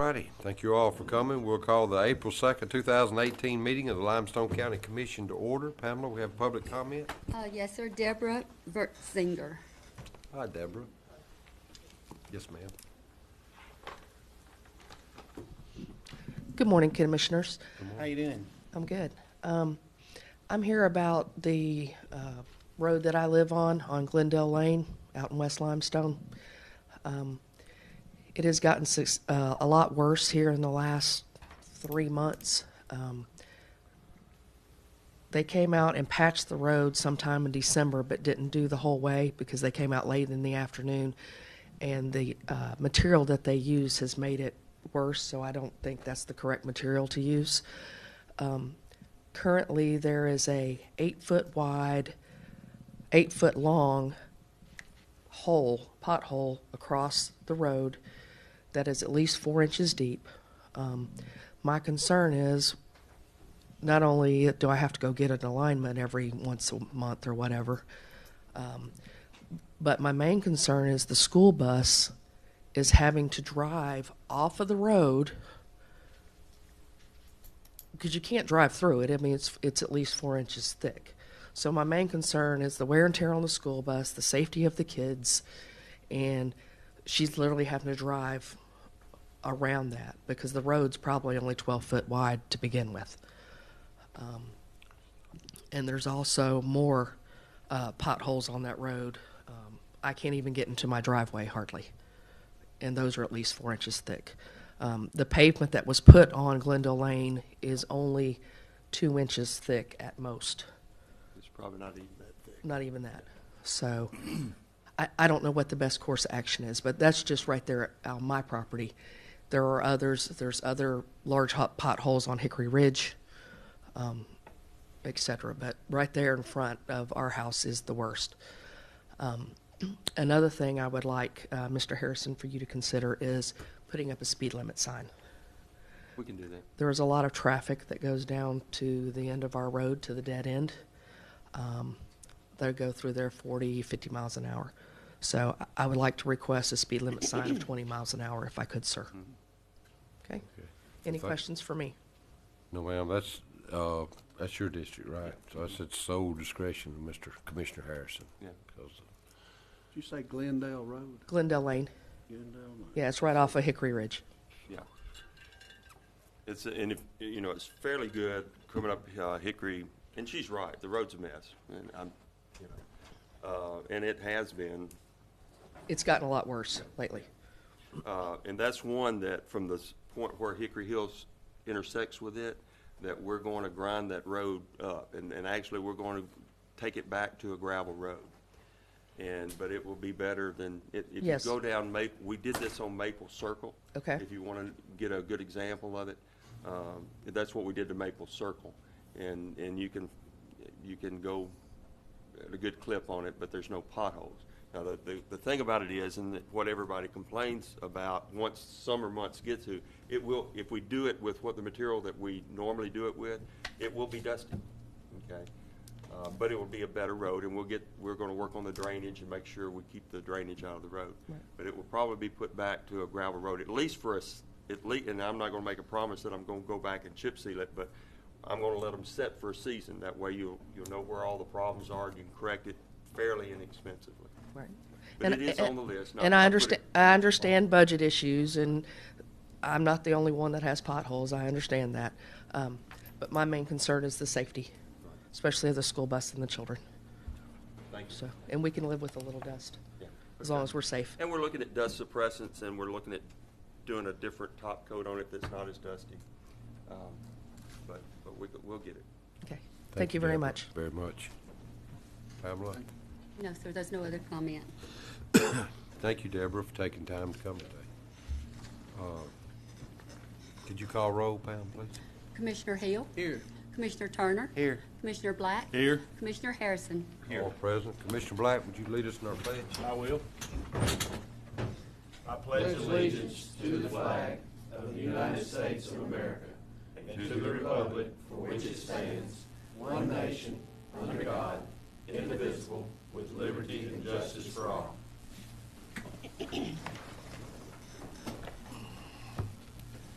righty. Thank you all for coming. We'll call the April 2nd, 2018 meeting of the Limestone County Commission to order. Pamela, we have public comment. Yes, sir. Deborah Vertzinger. Hi, Deborah. Yes, ma'am. Good morning, Commissioners. How you doing? I'm good. I'm here about the road that I live on Glendale Lane, out in West Limestone. It has gotten a lot worse here in the last 3 months. They came out and patched the road sometime in December, but didn't do the whole way because they came out late in the afternoon, and the material that they use has made it worse, so I don't think that's the correct material to use. Currently, there is a 8-foot wide, 8-foot long pothole across the road that is at least 4 inches deep. My concern is not only do I have to go get an alignment every once a month or whatever, but my main concern is the school bus is having to drive off of the road because you can't drive through it. I mean, it's at least 4 inches thick. So my main concern is the wear and tear on the school bus, the safety of the kids, and she's literally having to drive around that because the road's probably only 12 foot wide to begin with. And there's also more potholes on that road. I can't even get into my driveway hardly, and those are at least 4 inches thick. The pavement that was put on Glendale Lane is only 2 inches thick at most. It's probably not even that thick. Not even that. So I don't know what the best course of action is, but that's just right there on my property. There are others. There's other large potholes on Hickory Ridge, etc. But right there in front of our house is the worst. Another thing I would like, Mr. Harrison, for you to consider is putting up a speed limit sign. We can do that. There is a lot of traffic that goes down to the end of our road, to the dead end. They go through there 40, 50 miles an hour. So I would like to request a speed limit sign of 20 miles an hour if I could, sir. Mm-hmm. Okay? Any questions for me? No, ma'am. That's your district, right? So that's at sole discretion of Mr. Commissioner Harrison. Yeah. Because Did you say Glendale Road? Glendale Lane. Glendale Lane. Yeah, it's right off of Hickory Ridge. Yeah. It's and if you know, it's fairly good coming up Hickory, and she's right. The road's a mess, and and it has been. It's gotten a lot worse lately. And that's one that from the point where Hickory Hills intersects with it, that we're going to grind that road up, and actually we're going to take it back to a gravel road. But it will be better than if Yes. you go down Maple. We did this on Maple Circle. Okay. If you want to get a good example of it, that's what we did to Maple Circle, and you can go at a good clip on it, but there's no potholes. Now the thing about it is, and what everybody complains about once summer months get to, it will, if we do it with what the material that we normally do it with, it will be dusty. Okay. But it will be a better road, and we're going to work on the drainage and make sure we keep the drainage out of the road. Right. But it will probably be put back to a gravel road, at least for us. And I'm not going to make a promise that I'm going to go back and chip seal it, but I'm going to let them set for a season. That way you'll know where all the problems are, and you can correct it fairly inexpensively. Right. But it is on the list. And I understand budget issues, and I'm not the only one that has potholes. I understand that. But my main concern is the safety, especially of the school bus and the children. Thank you. So, and we can live with a little dust, Yeah, as long as we're safe. And we're looking at dust suppressants, and we're looking at doing a different top coat on it that's not as dusty. But we'll get it. Okay. Thank you very Deborah, much. Very much. Pamela? No, sir. There's no other comment. Thank you, Deborah, for taking time to come today. Could you call roll, Pam, please? Commissioner Hill. Here. Commissioner Turner. Here. Commissioner Black. Here. Commissioner Harrison. All present. Commissioner Black, would you lead us in our pledge? I will. I pledge allegiance to the flag of the United States of America and to the republic for which it stands, one nation, under God, indivisible, with liberty and justice for all.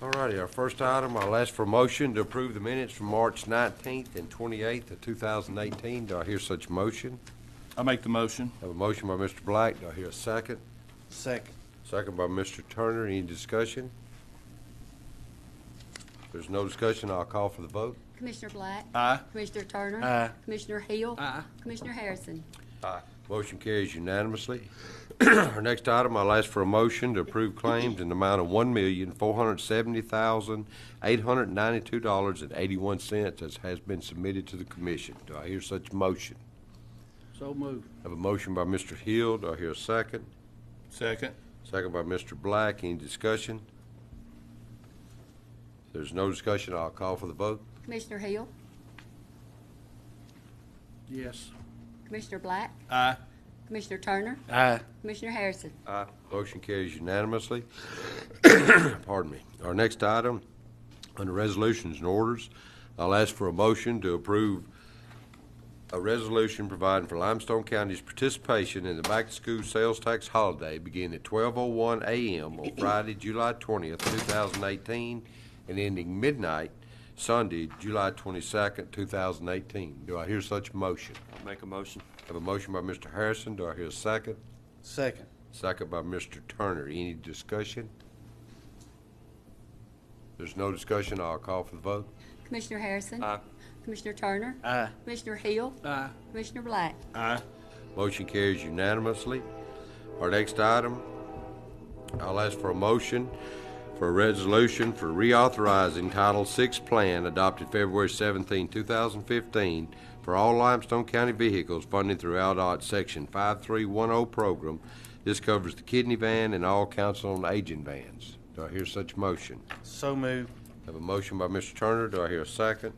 All righty, our first item, I'll ask for a motion to approve the minutes from March 19th and 28th of 2018. Do I hear such motion? I make the motion. Have a motion by Mr. Black. Do I hear a second? Second. Second by Mr. Turner. Any discussion? If there's no discussion, I'll call for the vote. Commissioner Black. Aye. Commissioner Turner. Aye. Commissioner Hill. Aye. Commissioner Harrison. Motion carries unanimously. Our next item, I'll ask for a motion to approve claims in the amount of $1,470,892.81 as has been submitted to the commission. Do I hear such motion? So moved. Have a motion by Mr. Hill. Do I hear a second? Second. Second by Mr. Black. Any discussion? If there's no discussion, I'll call for the vote. Commissioner Hill. Yes. Commissioner Black. Aye. Commissioner Turner. Aye. Commissioner Harrison. Motion carries unanimously. Pardon me. Our next item, under resolutions and orders, I'll ask for a motion to approve a resolution providing for Limestone County's participation in the back-to-school sales tax holiday beginning at 12:01 a.m. on Friday, July 20th, 2018, and ending midnight Sunday, July 22nd, 2018. Do I hear such motion? I'll make a motion. Have a motion by Mr. Harrison. Do I hear a second? Second. Second by Mr. Turner. Any discussion? There's no discussion. I'll call for the vote. Commissioner Harrison. Aye. Commissioner Turner. Aye. Commissioner Hill. Aye. Commissioner Black. Aye. Motion carries unanimously. Our next item, I'll ask for a motion for a resolution for reauthorizing Title VI plan adopted February 17, 2015 for all Limestone County vehicles funded through ALDOT Section 5310 program. This covers the kidney van and all council on aging vans. Do I hear such motion? So moved. Have a motion by Mr. Turner. Do I hear a second?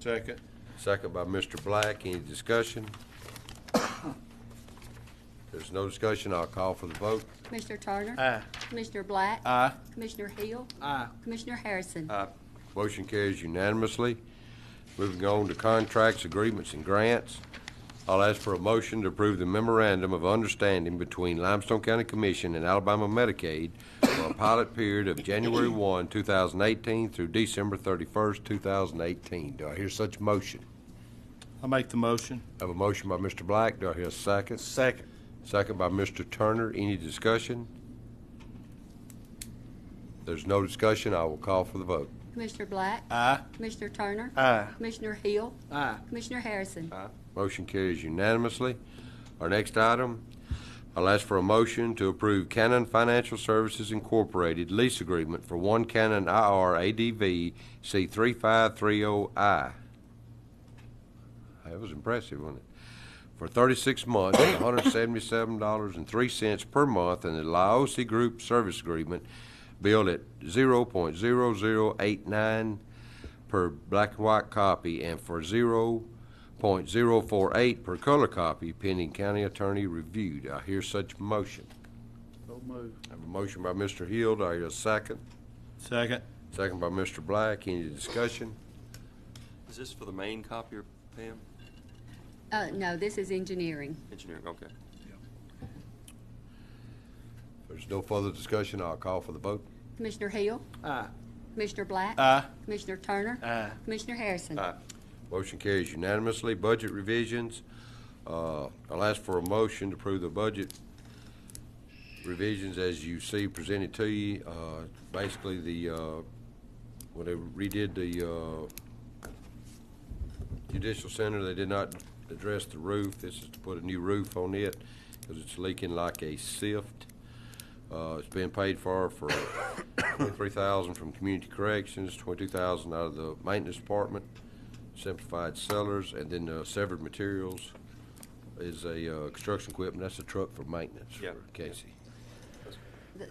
Second. Second by Mr. Black. Any discussion? There's no discussion. I'll call for the vote. Commissioner Turner. Aye. Commissioner Black. Aye. Commissioner Hill. Aye. Commissioner Harrison. Motion carries unanimously. Moving on to contracts, agreements, and grants. I'll ask for a motion to approve the memorandum of understanding between Limestone County Commission and Alabama Medicaid for a pilot period of January 1, 2018 through December 31st, 2018. Do I hear such motion? I make the motion. I have a motion by Mr. Black. Do I hear a second? Second. Second by Mr. Turner. Any discussion? If there's no discussion, I will call for the vote. Commissioner Black. Aye. Commissioner Turner. Aye. Commissioner Hill. Aye. Commissioner Harrison. Motion carries unanimously. Our next item, I'll ask for a motion to approve Canon Financial Services Incorporated lease agreement for one Canon IR ADV C3530I. That was impressive, wasn't it? For 36 months, $177.03 per month, and the Laosi Group Service Agreement billed at 0.0089 per black and white copy and for 0.048 per color copy pending county attorney review. Do I hear such motion? So moved. I have a motion by Mr. Hill. Do I hear a second? Second. Second by Mr. Black. Any discussion? Is this for the main copier, Pam? No, this is engineering. Engineering, okay. If there's no further discussion, I'll call for the vote. Commissioner Hill. Aye. Commissioner Black. Aye. Commissioner Turner. Aye. Commissioner Harrison. Motion carries unanimously. Budget revisions. I'll ask for a motion to approve the budget revisions as you see presented to you. Basically, when they redid the Judicial Center, they did not address the roof. This is to put a new roof on it because it's leaking like a sift. It's been paid for $23,000 from Community Corrections, $22,000 out of the Maintenance Department, Simplified Cellars, and then Severed Materials is a construction equipment. That's a truck for maintenance Yeah. for Casey. The-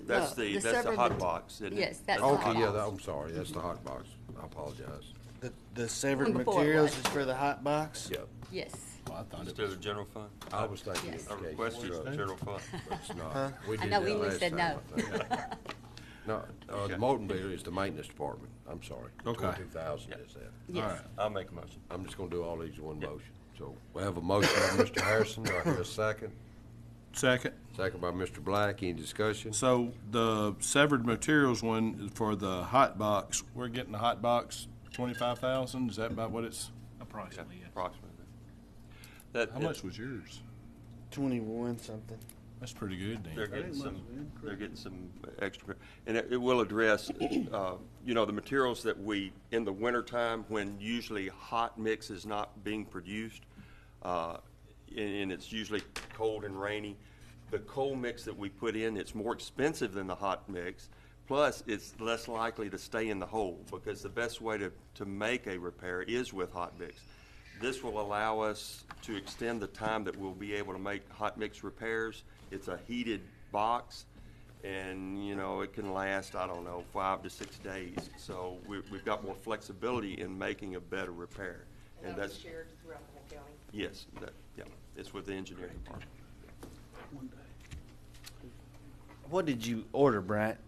That's the severed hot mat- box, isn't it? Yes, that's the hot Okay, yeah, box. I'm sorry. That's the hot box. I apologize. The severed One before it materials was. is for the hot box? Yeah, Yes. Instead of general fund? I was thinking Yes. of I Casey's requested truck, general fund. but it's not. Huh? We I did know, that we last said time, no. I think. No, the Molten Bill is the maintenance department. I'm sorry. Okay. 22,000 is that. Yes. I'll make a motion. I'm just gonna do all these in one motion. So we have a motion by Mr. Harrison. Do I hear a second? Second. Second by Mr. Black. Any discussion? So the severed materials one for the hot box, we're getting the hot box 25,000. Is that about what it's? Approximately, yes. Approximately. That, How much was yours? 21 something. That's pretty good, They're Dan. getting some extra, and it will address, you know, the materials that we, in the wintertime, when usually hot mix is not being produced, and it's usually cold and rainy, the cold mix that we put in, it's more expensive than the hot mix, plus it's less likely to stay in the hole, because the best way to make a repair is with hot mix. This will allow us to extend the time that we'll be able to make hot mix repairs. It's a heated box, and, you know, it can last, I don't know, 5 to 6 days. So we've got more flexibility in making a better repair. And that's shared throughout the whole county. Yes, yeah, it's with the engineering department. What did you order, Bryant?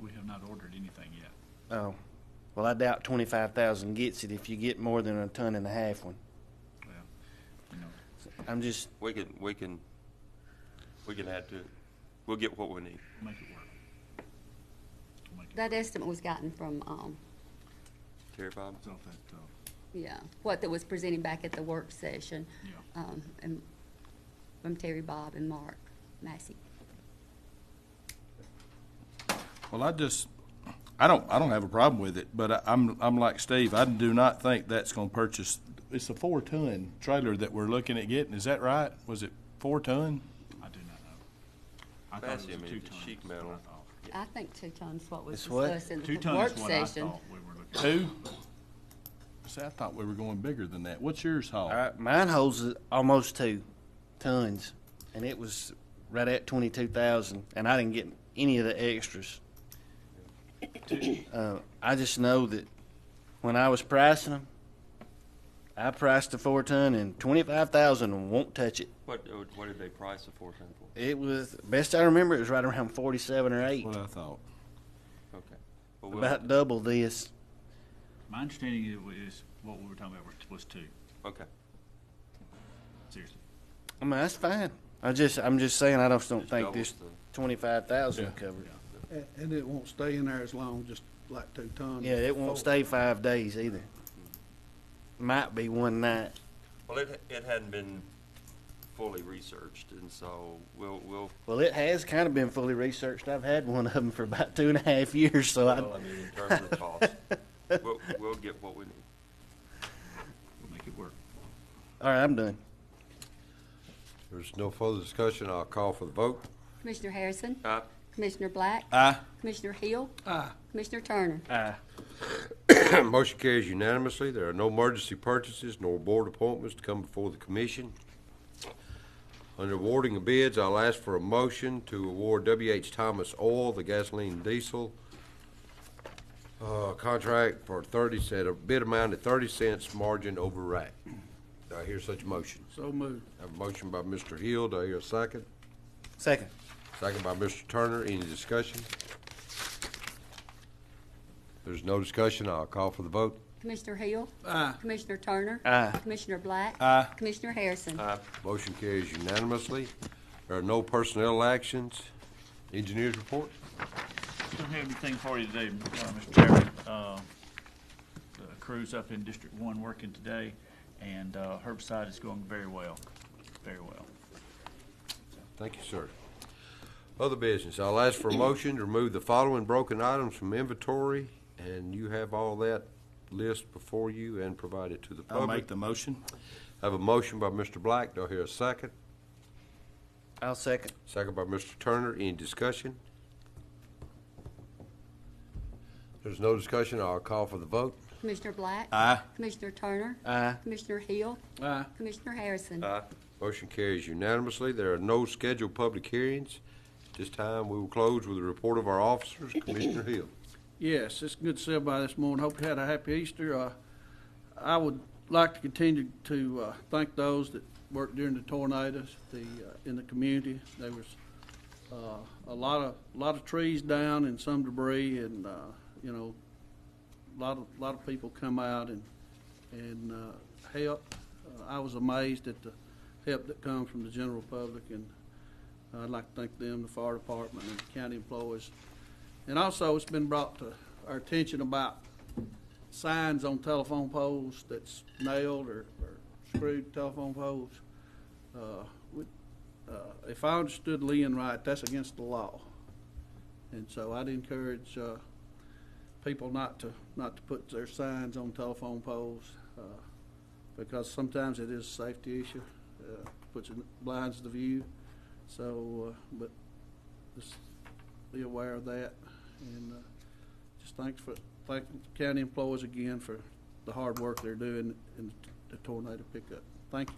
We have not ordered anything yet. Oh, well, I doubt 25,000 gets it if you get more than a ton and a half one. Well, you know, I'm just, We can add to it. We'll get what we need. make it work. We'll make it That work. estimate was gotten from, Terry Bob? It's off that, yeah, what that was presented back at the work session. Yeah. And from Terry, Bob, and Mark Massey. Well, I don't have a problem with it, but I'm like Steve. I do not think that's going to purchase. It's a 4-ton trailer that we're looking at getting. Is that right? Was it 4 ton? I do not know. I thought Massey, it I was mean, 2 it's tons. sheet is what metal. I thought. I think 2 tons what was It's what? discussed in 2 the tons work is what I session. thought we were looking at. 2? See, I thought we were going bigger than that. What's yours haul? mine holds almost 2 tons, and it was right at 22,000, and I didn't get any of the extras. I just know that when I was pricing them, I priced the 4-ton and 25,000 and won't touch it. What did they price the 4-ton for? It was, best I remember, it was right around 47 or 8. What I thought. Okay. Well, we'll- About double this. My understanding is what we were talking about was 2. Okay. Seriously. I mean, that's fine. I'm just saying I just don't Just think doubles this the- 25,000 Yeah. covered. And it won't stay in there as long, just like 2 tons. Yeah, it won't stay 5 days either. Might be one night. Well, it hadn't been fully researched, and so we'll, Well, it has kind of been fully researched. I've had one of them for about 2.5 years, so well, I mean, in terms of the cost, we'll get what we need. We'll make it work. all right, I'm done. There's no further discussion. I'll call for the vote. Commissioner Harrison? Aye. Commissioner Black? Aye. Commissioner Hill? Aye. Commissioner Turner? Motion carries unanimously. There are no emergency purchases nor board appointments to come before the commission. Under awarding of bids, I'll ask for a motion to award W.H. Thomas Oil, the gasoline and diesel contract for 30 cent, a bid amount at 30 cents margin over rack. Do I hear such a motion? So moved. I have a motion by Mr. Hill. Do I hear a second? Second. Second by Mr. Turner. Any discussion? There's no discussion. I'll call for the vote. Commissioner Hill? Aye. Commissioner Turner? Aye. Commissioner Black? Aye. Commissioner Harrison? Motion carries unanimously. There are no personnel actions. Engineers report? Don't have anything for you today, Mr. Chairman. The crew's up in District 1 working today, and herbicide is going very well, very well. Thank you, sir. Other business. I'll ask for a motion to remove the following broken items from inventory, and you have all that list before you and provide it to the I'll public. make the motion. I have a motion by Mr. Black. Do I hear a second? I'll second. Second by Mr. Turner. Any discussion? There's no discussion. I'll call for the vote. Commissioner Black? Aye. Commissioner Turner? Aye. Commissioner Hill? Aye. Commissioner Harrison? Aye. Motion carries unanimously. There are no scheduled public hearings. At this time, we will close with a report of our officers. Commissioner Hill. Yes, it's good to see everybody this morning. Hope you had a happy Easter. I would like to continue to thank those that worked during the tornadoes in the community. There was a lot of trees down and some debris, and you know, a lot of people come out and help. I was amazed at the help that comes from the general public, and I'd like to thank them, the fire department, and the county employees. And also, it's been brought to our attention about signs on telephone poles that's nailed or screwed to telephone poles. If I understood Lynn right, that's against the law. And so I'd encourage people not to put their signs on telephone poles because sometimes it is a safety issue, blinds the view. So, but just be aware of that, and just thank the county employees again for the hard work they're doing in the tornado pickup. Thank you.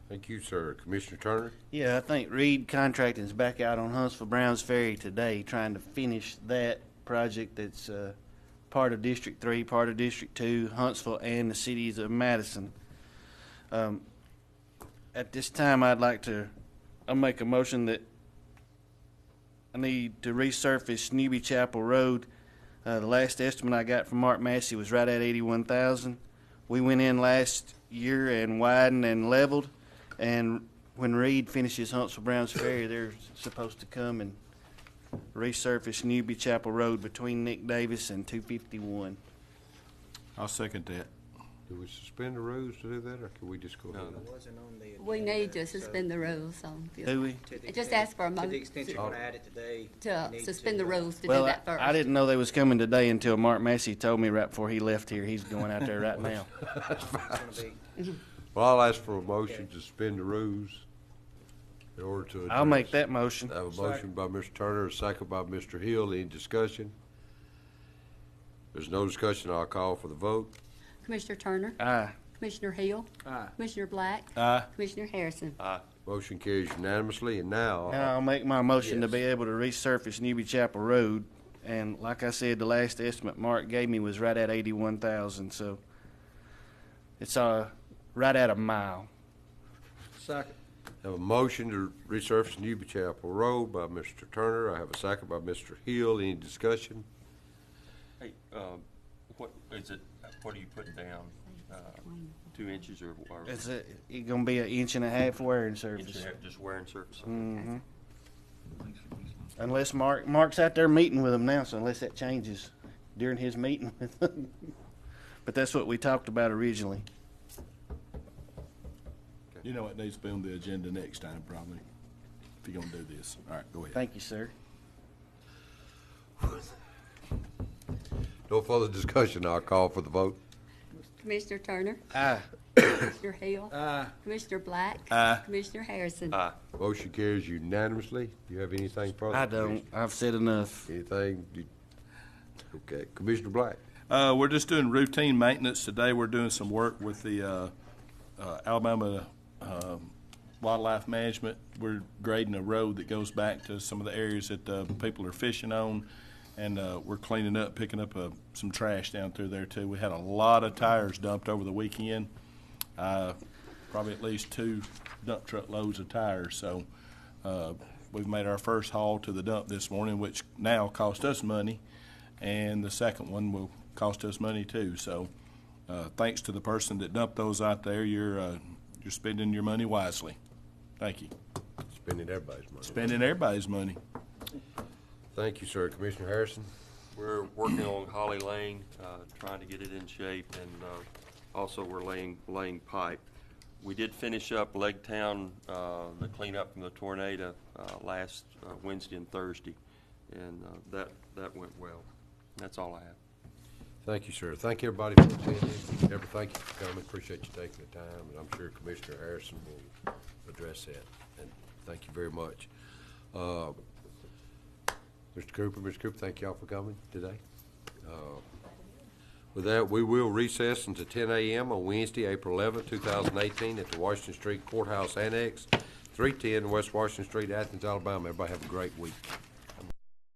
Thank you, sir. Commissioner Turner? Yeah, I think Reed Contracting is back out on Huntsville Browns Ferry today trying to finish that project that's part of District 3, part of District 2, Huntsville, and the cities of Madison. At this time, I'll make a motion that I need to resurface Newby Chapel Road. The last estimate I got from Mark Massey was right at $81,000. We went in last year and widened and leveled. And when Reed finishes Huntsville Browns Ferry, they're supposed to come and resurface Newby Chapel Road between Nick Davis and 251. I'll second that. Do we suspend the rules to do that, or can we just go ahead? No. Wasn't on the We agenda, need to so suspend the rules on. Do we? to the Just extent- ask for a To the mo- extent you're gonna add it today. To you need suspend the rules to do Well, that first. I didn't know they was coming today until Mark Massey told me right before he left here. He's going out there right now. It's gonna be, Well, I'll ask for a motion to suspend the rules in order to address. I'll make that motion. I have a motion by Mr. Turner, a second by Mr. Hill. Any discussion? There's no discussion. I'll call for the vote. Commissioner Turner, Aye. Commissioner Hill, Aye. Commissioner Black, Aye. Commissioner Harrison. Motion carries unanimously, and now, Now I'll make my motion to Yes. be able to resurface Newby Chapel Road. And like I said, the last estimate Mark gave me was right at 81,000. So it's right at a mile. Second. have a motion to resurface Newby Chapel Road by Mr. Turner. I have a second by Mr. Hill. Any discussion? Hey, what is it, what are you putting down? 2 inches or It's gonna be 1.5 inch wearing inch surface. and a half, just wearing surface? Mm-hmm. Unless Mark's out there meeting with them now, so unless that changes during his meeting with them. But that's what we talked about originally. You know, it needs to be on the agenda next time, probably, if you're gonna do this. All right, go ahead. Thank you, sir. No further discussion. I'll call for the vote. Commissioner Turner, Aye. Commissioner Hill, Aye. Commissioner Black, Aye. Commissioner Harrison. Aye. Motion carries unanimously. Do you have anything further? I don't. I've said enough. Anything? Okay. Commissioner Black. We're just doing routine maintenance. Today, we're doing some work with the Alabama Wildlife Management. We're grading a road that goes back to some of the areas that people are fishing on, and we're cleaning up, picking up some trash down through there, too. We had a lot of tires dumped over the weekend, probably at least 2 dump truck loads of tires. So we've made our first haul to the dump this morning, which now cost us money, and the second one will cost us money, too. So thanks to the person that dumped those out there. You're spending your money wisely. Thank you. Spending everybody's money. Spending everybody's money. Thank you, sir. Commissioner Harrison. We're working on Holly Lane, trying to get it in shape, and also we're laying pipe. We did finish up Legtown, the cleanup from the tornado, last Wednesday and Thursday, and that went well. That's all I have. Thank you, sir. Thank everybody for attending. Deborah, thank you for coming. Appreciate you taking the time, and I'm sure Commissioner Harrison will address that. And thank you very much. Mr. Cooper, thank y'all for coming today. With that, we will recess until 10 a.m. on Wednesday, April 11th, 2018, at the Washington Street Courthouse Annex, 310 West Washington Street, Athens, Alabama. Everybody have a great week.